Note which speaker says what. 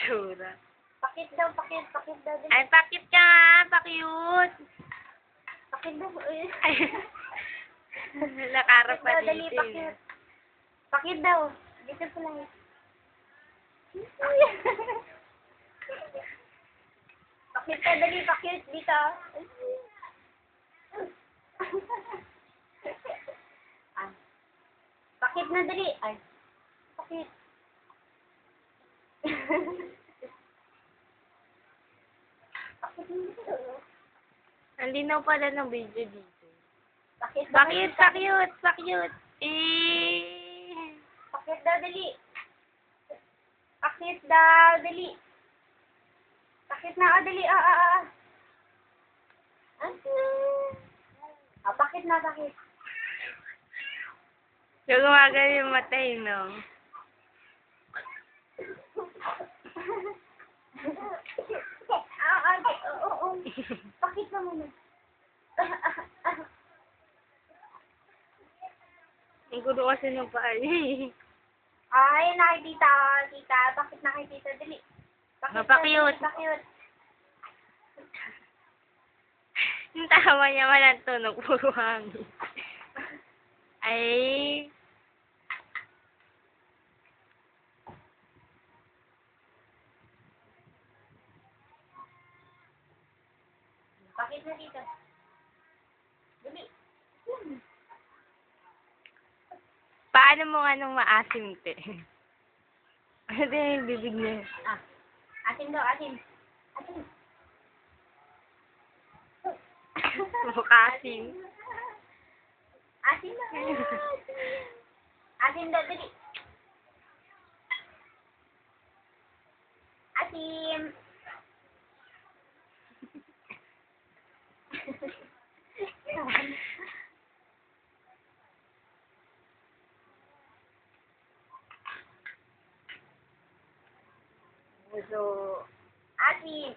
Speaker 1: itsura.
Speaker 2: Pakit daw, pakit daw. Dali.
Speaker 1: Ay, pakit ka nga, pakiyut.
Speaker 2: Pakit daw.
Speaker 1: Ay, nakarap pa
Speaker 2: Pakit daw, dali,
Speaker 1: dito.
Speaker 2: pakit. Pakit daw. Dito po lang. Pakit daw, dali, pakit. Dito. Ah. Pakit na, dali. Ay. Pakit. Pakit na dito.
Speaker 1: Ang linaw pala ng video dito.
Speaker 2: Pakit daw.
Speaker 1: Pakiyut, pakiyut, pakiyut. Eh.
Speaker 2: Pakit daw, dali. Pakit daw, dali. Pakit na, dali. Pakit na, pakit.
Speaker 1: So, gumagano yung mata eh, no?
Speaker 2: Oo. Pakit na muna.
Speaker 1: Ang gulo kasi ng paa niya eh.
Speaker 2: Ay, nakikita, tita. Pakit na kay tita, dali.
Speaker 1: Mapakiyut.
Speaker 2: Pakiyut.
Speaker 1: Yung tawa niya walang tunog, puro hangin. Ay.
Speaker 2: Pakit na dito. Dali.
Speaker 1: Paano mo nga nung maasim, te? Ano din yung bibig niya?
Speaker 2: Atin daw, atin. Atin.
Speaker 1: Mukha asim.
Speaker 2: Atin daw. Atin daw, dali. Atin. So, atin.